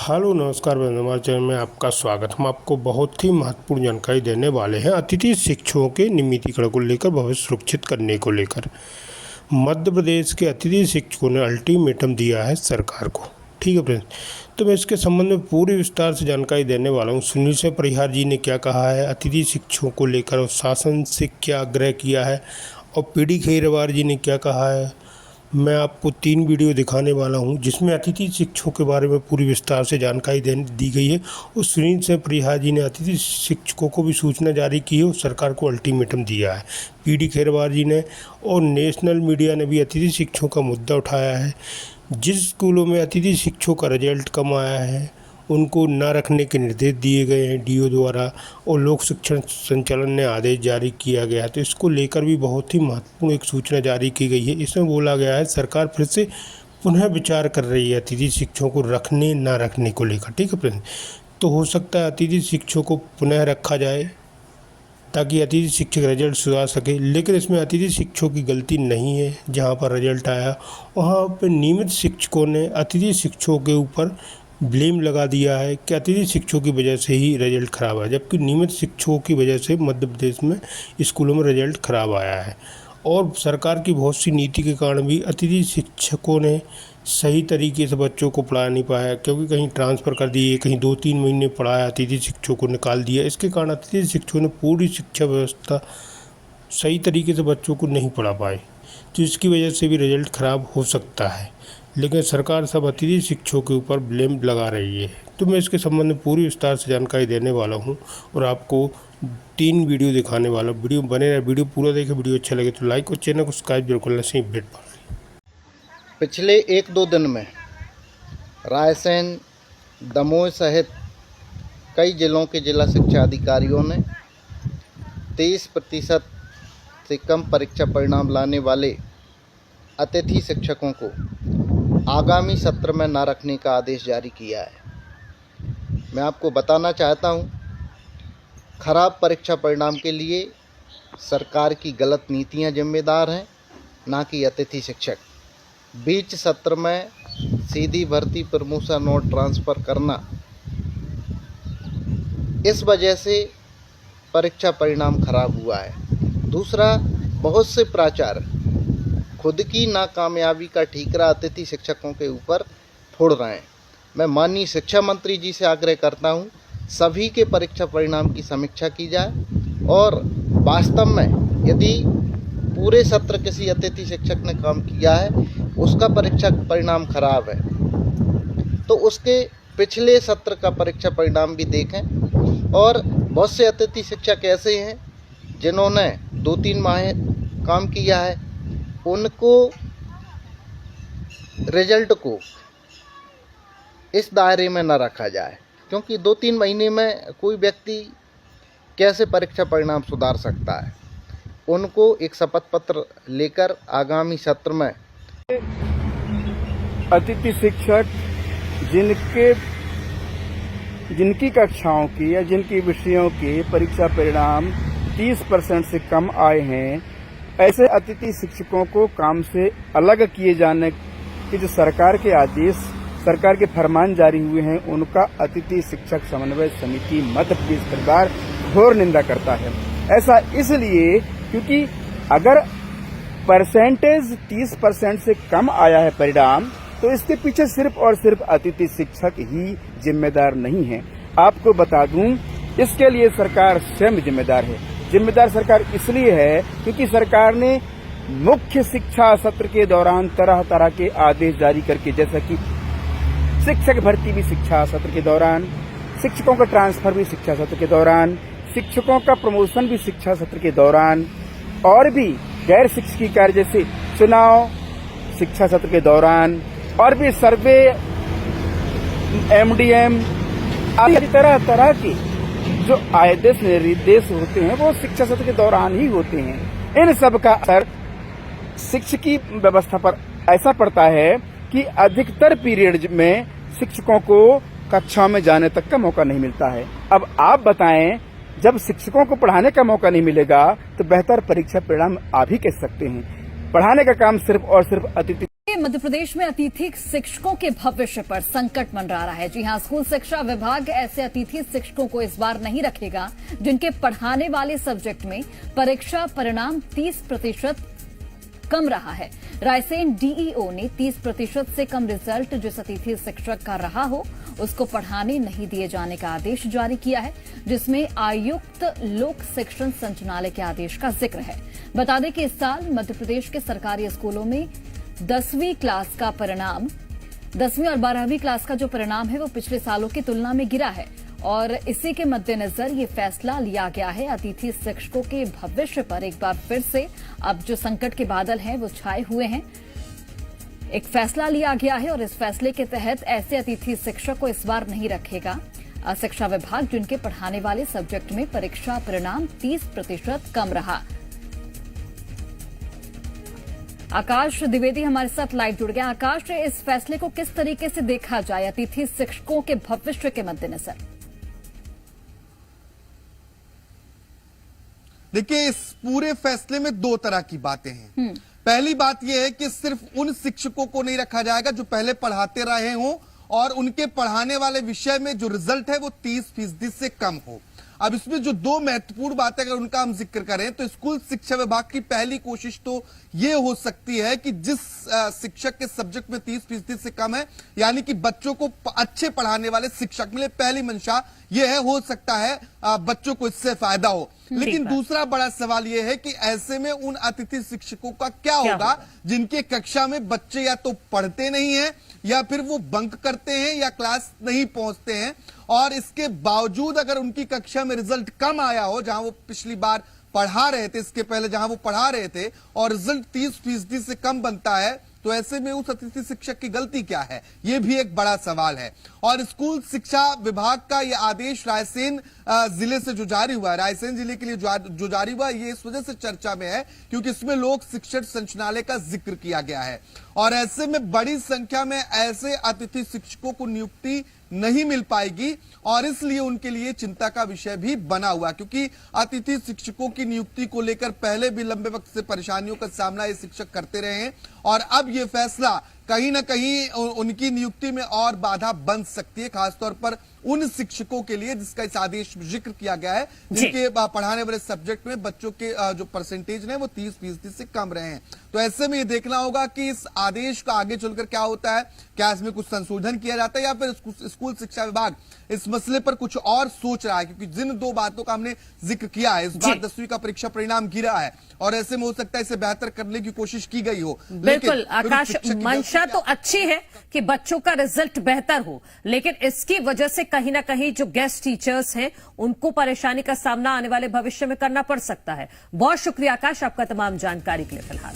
Hello नमस्कार बंधु, हमारे चैनल में आपका स्वागत। हम आपको बहुत ही महत्वपूर्ण जानकारी देने वाले हैं अतिथि शिक्षकों के नियमितीकरण को लेकर, भविष्य सुरक्षित करने को लेकर। मध्य प्रदेश के अतिथि शिक्षकों ने अल्टीमेटम दिया है सरकार को। ठीक है फ्रेंड्स, तो मैं इसके संबंध में पूरी विस्तार से जानकारी देने वाला हूँ। सुनील सिंह परिहार जी ने क्या कहा है अतिथि शिक्षकों को लेकर, और शासन से क्या आग्रह किया है, और पीडी खेरवार जी ने क्या कहा है। मैं आपको 3 वीडियो दिखाने वाला हूं जिसमें अतिथि शिक्षकों के बारे में पूरी विस्तार से जानकारी दी गई है। और सुनील सिंह परिहार जी ने अतिथि शिक्षकों को भी सूचना जारी की है और सरकार को अल्टीमेटम दिया है। पीडी खेरवार जी ने और नेशनल मीडिया ने भी अतिथि शिक्षकों का मुद्दा उठाया है। जिस स्कूलों में अतिथि शिक्षकों का रिजल्ट कम आया है उनको न रखने के निर्देश दिए गए हैं डीओ द्वारा, और लोक शिक्षण संचालन ने आदेश जारी किया गया है। तो इसको लेकर भी बहुत ही महत्वपूर्ण एक सूचना जारी की गई है। इसमें बोला गया है सरकार फिर से पुनः विचार कर रही है अतिथि शिक्षकों को रखने न रखने को लेकर। ठीक है फ्रेंड, तो हो सकता है अतिथि शिक्षकों को पुनः रखा जाए ताकि अतिथि शिक्षक रिजल्ट सुधार सके। लेकिन इसमें अतिथि शिक्षकों की गलती नहीं है। जहाँ पर रिजल्ट आया वहाँ पर नियमित शिक्षकों ने अतिथि शिक्षकों के ऊपर ब्लेम लगा दिया है कि अतिथि शिक्षकों की वजह से ही रिजल्ट ख़राब आया, जबकि नियमित शिक्षकों की वजह से मध्य प्रदेश में स्कूलों में रिजल्ट ख़राब आया है। और सरकार की बहुत सी नीति के कारण भी अतिथि शिक्षकों ने सही तरीके से बच्चों को पढ़ा नहीं पाया, क्योंकि कहीं ट्रांसफ़र कर दिए, कहीं 2-3 महीने पढ़ाया, अतिथि शिक्षकों को निकाल दिया। इसके कारण अतिथि शिक्षकों ने पूरी शिक्षा व्यवस्था सही तरीके से बच्चों को नहीं पढ़ा पाए, तो इसकी वजह से भी रिजल्ट ख़राब हो सकता है। लेकिन सरकार सब अतिथि शिक्षकों के ऊपर ब्लेम लगा रही है। तो मैं इसके संबंध में पूरी विस्तार से जानकारी देने वाला हूं और आपको 3 वीडियो दिखाने वाला हूं। वीडियो बने रहे, वीडियो पूरा देखें। वीडियो अच्छा लगे तो लाइक और चैनल को सब्सक्राइब जरूर करना। सही अपडेट पर पिछले 1-2 दिन में रायसेन, दमोह सहित कई जिलों के जिला शिक्षा अधिकारियों ने 23% से कम परीक्षा परिणाम लाने वाले अतिथि शिक्षकों को आगामी सत्र में न रखने का आदेश जारी किया है। मैं आपको बताना चाहता हूं, खराब परीक्षा परिणाम के लिए सरकार की गलत नीतियां जिम्मेदार हैं, ना कि अतिथि शिक्षक। बीच सत्र में सीधी भर्ती, प्रमोशन और ट्रांसफ़र करना, इस वजह से परीक्षा परिणाम खराब हुआ है। दूसरा, बहुत से प्राचार्य खुद की नाकामयाबी का ठीकरा अतिथि शिक्षकों के ऊपर फोड़ रहे हैं। मैं माननीय शिक्षा मंत्री जी से आग्रह करता हूं, सभी के परीक्षा परिणाम की समीक्षा की जाए और वास्तव में यदि पूरे सत्र किसी अतिथि शिक्षक ने काम किया है, उसका परीक्षा परिणाम खराब है, तो उसके पिछले सत्र का परीक्षा परिणाम भी देखें। और बहुत से अतिथि शिक्षक ऐसे हैं जिन्होंने 2-3 माह काम किया है, उनको रिजल्ट को इस दायरे में न रखा जाए, क्योंकि 2-3 महीने में कोई व्यक्ति कैसे परीक्षा परिणाम सुधार सकता है। उनको एक शपथ पत्र लेकर आगामी सत्र में अतिथि शिक्षक जिनकी कक्षाओं की या जिनकी विषयों के परीक्षा परिणाम 30% से कम आए हैं, ऐसे अतिथि शिक्षकों को काम से अलग किए जाने के जो सरकार के आदेश, सरकार के फरमान जारी हुए हैं, उनका अतिथि शिक्षक समन्वय समिति मध्य प्रदेश सरकार घोर निंदा करता है। ऐसा इसलिए क्योंकि अगर परसेंटेज 30% से कम आया है परिणाम, तो इसके पीछे सिर्फ और सिर्फ अतिथि शिक्षक ही जिम्मेदार नहीं है। आपको बता दूं, इसके लिए सरकार स्वयं जिम्मेदार है। जिम्मेदार सरकार इसलिए है क्योंकि सरकार ने मुख्य शिक्षा सत्र के दौरान तरह तरह के आदेश जारी करके, जैसा कि शिक्षक भर्ती भी शिक्षा सत्र के दौरान, शिक्षकों का ट्रांसफर भी शिक्षा सत्र के दौरान, शिक्षकों का प्रमोशन भी शिक्षा सत्र के दौरान, और भी गैर शिक्षकीय कार्य जैसे चुनाव शिक्षा सत्र के दौरान, और भी सर्वे, एमडीएम आदि तरह तरह के जो आदेश निर्देश होते हैं वो शिक्षा सत्र के दौरान ही होते हैं। इन सब का असर शिक्षकीय व्यवस्था पर ऐसा पड़ता है कि अधिकतर पीरियड में शिक्षकों को कक्षा में जाने तक का मौका नहीं मिलता है। अब आप बताएं, जब शिक्षकों को पढ़ाने का मौका नहीं मिलेगा तो बेहतर परीक्षा परिणाम आप ही कह सकते हैं। पढ़ाने का काम सिर्फ और सिर्फ अतिथि मध्य प्रदेश में अतिथि शिक्षकों के भविष्य पर संकट मंडरा रहा है। जी हां, स्कूल शिक्षा विभाग ऐसे अतिथि शिक्षकों को इस बार नहीं रखेगा जिनके पढ़ाने वाले सब्जेक्ट में परीक्षा परिणाम 30% कम रहा है। रायसेन डीईओ ने 30% से कम रिजल्ट जिस अतिथि शिक्षक का रहा हो उसको पढ़ाने नहीं दिए जाने का आदेश जारी किया है, जिसमें आयुक्त लोक शिक्षण संचालनालय के आदेश का जिक्र है। बता दें कि इस साल मध्य प्रदेश के सरकारी स्कूलों में 10वीं क्लास का परिणाम 10वीं और 12वीं क्लास का जो परिणाम है वो पिछले सालों की तुलना में गिरा है और इसी के मद्देनजर ये फैसला लिया गया है। अतिथि शिक्षकों के भविष्य पर एक बार फिर से अब जो संकट के बादल हैं वो छाए हुए हैं। एक फैसला लिया गया है और इस फैसले के तहत ऐसे अतिथि शिक्षक को इस बार नहीं रखेगा शिक्षा विभाग जिनके पढ़ाने वाले सब्जेक्ट में परीक्षा परिणाम 30% कम रहा। आकाश द्विवेदी हमारे साथ लाइव जुड़ गया। आकाश, इस फैसले को किस तरीके से देखा जाए अतिथि शिक्षकों के भविष्य के मद्देनजर? देखिए, इस पूरे फैसले में दो तरह की बातें हैं। पहली बात यह है कि सिर्फ उन शिक्षकों को नहीं रखा जाएगा जो पहले पढ़ाते रहे हों और उनके पढ़ाने वाले विषय में जो रिजल्ट है वो 30% से कम हो। अब इसमें जो दो महत्वपूर्ण बातें अगर उनका हम जिक्र करें तो स्कूल शिक्षा विभाग की पहली कोशिश तो ये हो सकती है कि जिस शिक्षक के सब्जेक्ट में 30% से कम है, यानी कि बच्चों को अच्छे पढ़ाने वाले शिक्षक मिले, पहली मंशा ये है। हो सकता है बच्चों को इससे फायदा हो। लेकिन दूसरा बड़ा सवाल यह है कि ऐसे में उन अतिथि शिक्षकों का क्या होगा जिनके कक्षा में बच्चे या तो पढ़ते नहीं हैं या फिर वो बंक करते हैं या क्लास नहीं पहुंचते हैं, और इसके बावजूद अगर उनकी कक्षा में रिजल्ट कम आया हो जहां वो पिछली बार पढ़ा रहे थे, इसके पहले जहां वो पढ़ा रहे थे, और रिजल्ट 30% से कम बनता है, तो ऐसे में उस अतिथि शिक्षक की गलती क्या है, यह भी एक बड़ा सवाल है। और स्कूल शिक्षा विभाग का यह आदेश रायसेन जिले से जो जारी हुआ है, रायसेन जिले के लिए जो जारी हुआ, ये इस वजह से चर्चा में है क्योंकि इसमें लोक शिक्षण संचालनालय का जिक्र किया गया है और ऐसे में बड़ी संख्या में ऐसे अतिथि शिक्षकों को नियुक्ति नहीं मिल पाएगी और इसलिए उनके लिए चिंता का विषय भी बना हुआ, क्योंकि अतिथि शिक्षकों की नियुक्ति को लेकर पहले भी लंबे वक्त से परेशानियों का सामना ये शिक्षक करते रहे हैं और अब ये फैसला कहीं ना कहीं उनकी नियुक्ति में और बाधा बन सकती है, खासतौर पर उन शिक्षकों के लिए जिसका इस आदेश में जिक्र किया गया है, जिनके पढ़ाने वाले सब्जेक्ट में बच्चों के जो परसेंटेज है वो 30% से कम रहे हैं। तो ऐसे में ये देखना होगा कि इस आदेश का आगे चलकर क्या होता है, क्या इसमें कुछ संशोधन किया जाता है या फिर स्कूल शिक्षा विभाग इस मसले पर कुछ और सोच रहा है, क्योंकि जिन दो बातों का हमने जिक्र किया है, इस बार 10वीं का परीक्षा परिणाम गिरा है और ऐसे में हो सकता है इसे बेहतर करने की कोशिश की गई हो। बिल्कुल आकाश, मंशा तो अच्छी है कि बच्चों का रिजल्ट बेहतर हो, लेकिन इसकी वजह से कहीं ना कहीं जो गेस्ट टीचर्स हैं उनको परेशानी का सामना आने वाले भविष्य में करना पड़ सकता है। बहुत शुक्रिया आकाश आपका तमाम जानकारी के लिए। फिलहाल